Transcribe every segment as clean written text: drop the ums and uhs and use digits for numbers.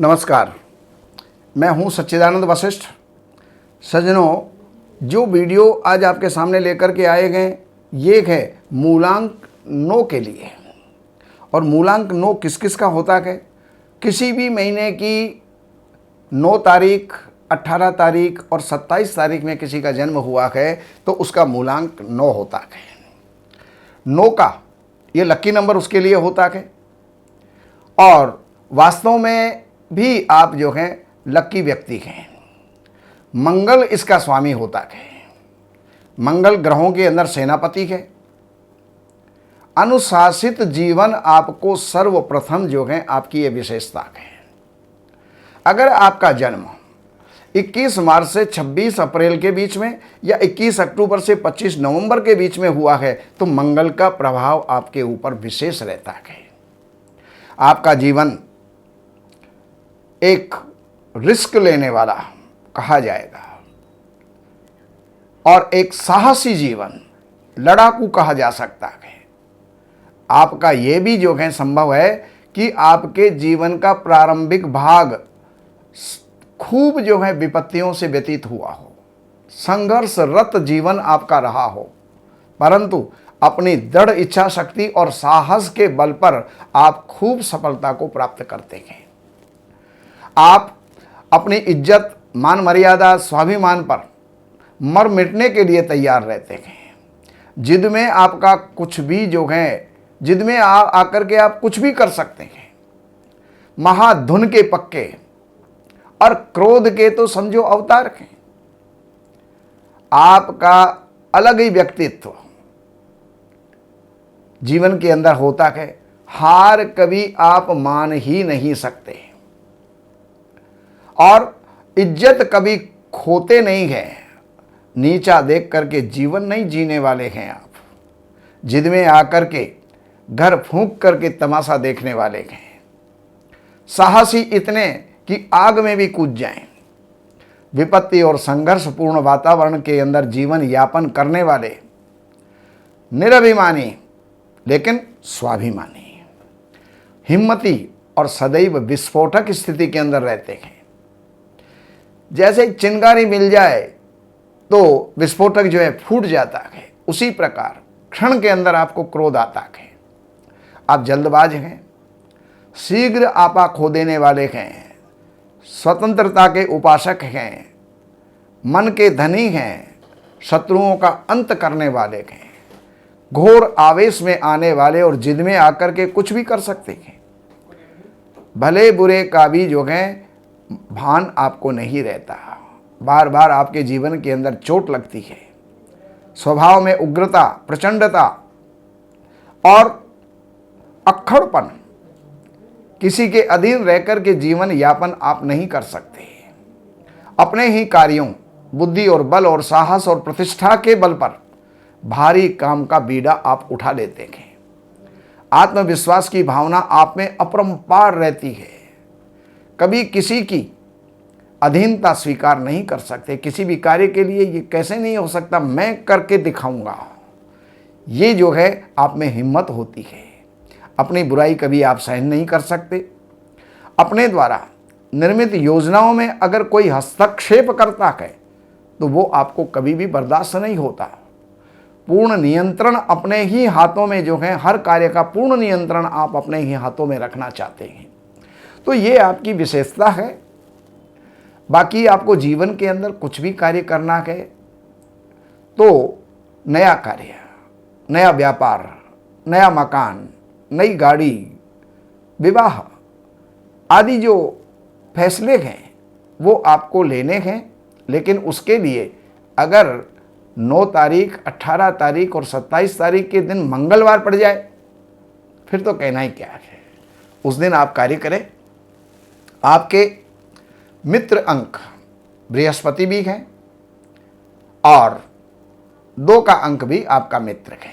नमस्कार, मैं हूं सच्चिदानंद वशिष्ठ। सज्जनों, जो वीडियो आज आपके सामने लेकर के आए गए ये है मूलांक 9 के लिए। और मूलांक 9 किस किस का होता है? किसी भी महीने की 9 तारीख, 18 तारीख और 27 तारीख में किसी का जन्म हुआ है तो उसका मूलांक 9 होता है। 9 का ये लकी नंबर उसके लिए होता है। और वास्तव में भी आप जो हैं लकी व्यक्ति हैं। मंगल इसका स्वामी होता है। मंगल ग्रहों के अंदर सेनापति है। अनुशासित जीवन आपको सर्वप्रथम जो है आपकी ये विशेषता है। अगर आपका जन्म 21 मार्च से 26 अप्रैल के बीच में या 21 अक्टूबर से 25 नवंबर के बीच में हुआ है तो मंगल का प्रभाव आपके ऊपर विशेष रहता है। आपका जीवन एक रिस्क लेने वाला कहा जाएगा और एक साहसी जीवन, लड़ाकू कहा जा सकता है। आपका ये भी जो है संभव है कि आपके जीवन का प्रारंभिक भाग खूब जो है विपत्तियों से व्यतीत हुआ हो, संघर्षरत जीवन आपका रहा हो, परंतु अपनी दृढ़ इच्छा शक्ति और साहस के बल पर आप खूब सफलता को प्राप्त करते हैं। आप अपनी इज्जत, मान मर्यादा, स्वाभिमान पर मर मिटने के लिए तैयार रहते हैं। जिद में आपका कुछ भी जो है, जिद में आकर के आप कुछ भी कर सकते हैं। महाधुन के पक्के और क्रोध के तो समझो अवतार हैं। आपका अलग ही व्यक्तित्व जीवन के अंदर होता है। हार कभी आप मान ही नहीं सकते और इज्जत कभी खोते नहीं हैं। नीचा देख करके जीवन नहीं जीने वाले हैं आप। जिद में आकर के घर फूंक करके तमाशा देखने वाले हैं। साहसी इतने कि आग में भी कूद जाएं। विपत्ति और संघर्षपूर्ण वातावरण के अंदर जीवन यापन करने वाले, निरभिमानी लेकिन स्वाभिमानी, हिम्मती और सदैव विस्फोटक स्थिति के अंदर रहते हैं। जैसे चिंगारी मिल जाए तो विस्फोटक जो है फूट जाता है, उसी प्रकार क्षण के अंदर आपको क्रोध आता है। आप जल्दबाज हैं, शीघ्र आपा खो देने वाले हैं, स्वतंत्रता के उपासक हैं, मन के धनी हैं, शत्रुओं का अंत करने वाले हैं, घोर आवेश में आने वाले और जिद में आकर के कुछ भी कर सकते हैं। भले बुरे का भी जो है भान आपको नहीं रहता। बार बार आपके जीवन के अंदर चोट लगती है। स्वभाव में उग्रता, प्रचंडता और अक्खड़पन, किसी के अधीन रहकर के जीवन यापन आप नहीं कर सकते। अपने ही कार्यों, बुद्धि और बल और साहस और प्रतिष्ठा के बल पर भारी काम का बीड़ा आप उठा लेते हैं। आत्मविश्वास की भावना आप में अपरंपार रहती है। कभी किसी की अधीनता स्वीकार नहीं कर सकते। किसी भी कार्य के लिए ये कैसे नहीं हो सकता, मैं करके दिखाऊंगा, ये जो है आप में हिम्मत होती है। अपनी बुराई कभी आप सहन नहीं कर सकते। अपने द्वारा निर्मित योजनाओं में अगर कोई हस्तक्षेप करता है तो वो आपको कभी भी बर्दाश्त नहीं होता। पूर्ण नियंत्रण अपने ही हाथों में जो है, हर कार्य का पूर्ण नियंत्रण आप अपने ही हाथों में रखना चाहते हैं। तो ये आपकी विशेषता है। बाकी आपको जीवन के अंदर कुछ भी कार्य करना है तो नया कार्य, नया व्यापार, नया मकान, नई गाड़ी, विवाह आदि जो फैसले हैं वो आपको लेने हैं। लेकिन उसके लिए अगर 9 तारीख, 18 तारीख और 27 तारीख के दिन मंगलवार पड़ जाए फिर तो कहना ही क्या है। उस दिन आप कार्य करें। आपके मित्र अंक बृहस्पति भी हैं और 2 का अंक भी आपका मित्र है।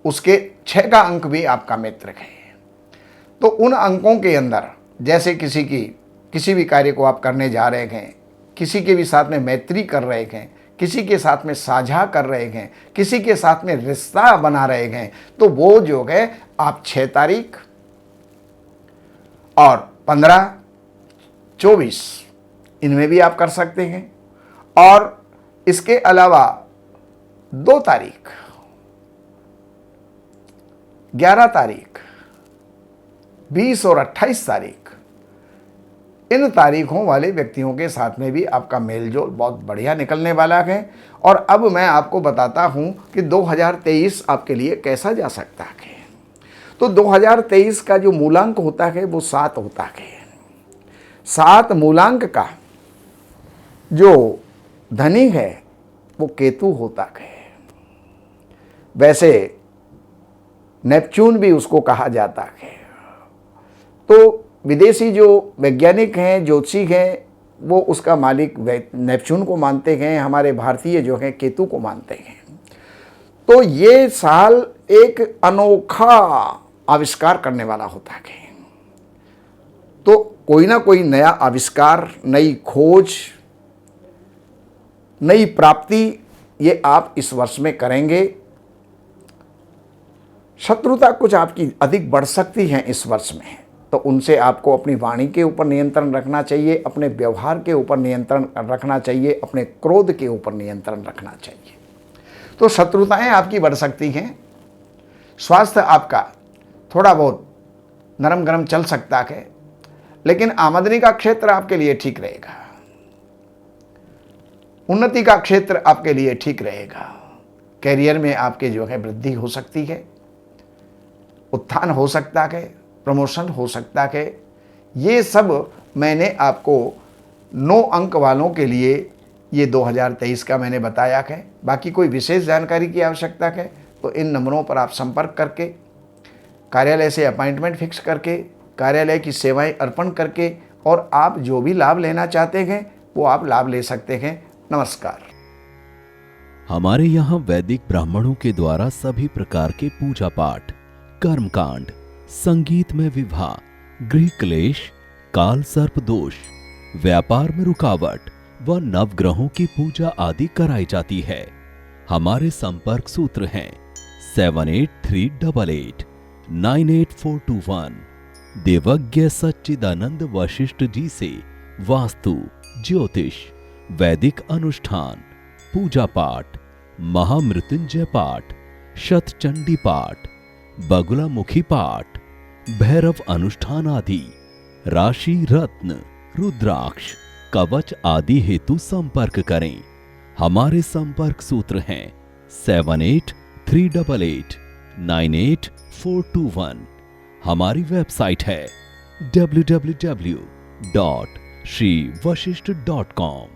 उसके 6 का अंक भी आपका मित्र है। तो उन अंकों के अंदर जैसे किसी भी कार्य को आप करने जा रहे हैं, किसी के भी साथ में मैत्री कर रहे हैं, किसी के साथ में साझा कर रहे हैं, किसी के साथ में रिश्ता बना रहे हैं, तो वो जो है आप 6 तारीख और 15 24, इनमें भी आप कर सकते हैं। और इसके अलावा 2 तारीख, 11 तारीख, 20 और 28 तारीख, इन तारीखों वाले व्यक्तियों के साथ में भी आपका मेलजोल बहुत बढ़िया निकलने वाला है। और अब मैं आपको बताता हूं कि 2023 आपके लिए कैसा जा सकता है। तो 2023 का जो मूलांक होता है वो 7 होता है। 7 मूलांक का जो धनी है वो केतु होता है। वैसे नेपच्यून भी उसको कहा जाता है। तो विदेशी जो वैज्ञानिक हैं, ज्योतिषी हैं, वो उसका मालिक नेपच्यून को मानते हैं। हमारे भारतीय जो हैं केतु को मानते हैं। तो ये साल एक अनोखा आविष्कार करने वाला होता है। तो कोई ना कोई नया आविष्कार, नई खोज, नई प्राप्ति ये आप इस वर्ष में करेंगे। शत्रुता कुछ आपकी अधिक बढ़ सकती है इस वर्ष में, तो उनसे आपको अपनी वाणी के ऊपर नियंत्रण रखना चाहिए, अपने व्यवहार के ऊपर नियंत्रण रखना चाहिए, अपने क्रोध के ऊपर नियंत्रण रखना चाहिए। तो शत्रुताएं आपकी बढ़ सकती हैं। स्वास्थ्य आपका थोड़ा बहुत नरम गरम चल सकता है, लेकिन आमदनी का क्षेत्र आपके लिए ठीक रहेगा। उन्नति का क्षेत्र आपके लिए ठीक रहेगा। कैरियर में आपके जो है वृद्धि हो सकती है, उत्थान हो सकता है, प्रमोशन हो सकता है। ये सब मैंने आपको 9 अंक वालों के लिए ये 2023 का मैंने बताया है। बाकी कोई विशेष जानकारी की आवश्यकता है तो इन नंबरों पर आप संपर्क करके, कार्यालय से अपॉइंटमेंट फिक्स करके, कार्यालय की सेवाएं अर्पण करके और आप जो भी लाभ लेना चाहते हैं वो आप लाभ ले सकते हैं। नमस्कार। हमारे यहाँ वैदिक ब्राह्मणों के द्वारा सभी प्रकार के पूजा पाठ, कर्मकांड, संगीत में विवाह, गृह क्लेश, काल सर्प दोष, व्यापार में रुकावट व नवग्रहों की पूजा आदि कराई जाती है। हमारे संपर्क सूत्र हैं 7838898421। देवज्ञ सच्चिदानंद वशिष्ठ जी से वास्तु, ज्योतिष, वैदिक अनुष्ठान, पूजा पाठ, महामृत्युंजय पाठ, शतचंडी पाठ, बगुलामुखी पाठ, भैरव अनुष्ठान आदि, राशि रत्न, रुद्राक्ष, कवच आदि हेतु संपर्क करें। हमारे संपर्क सूत्र हैं 7838898421। हमारी वेबसाइट है www.shrivashishth.com।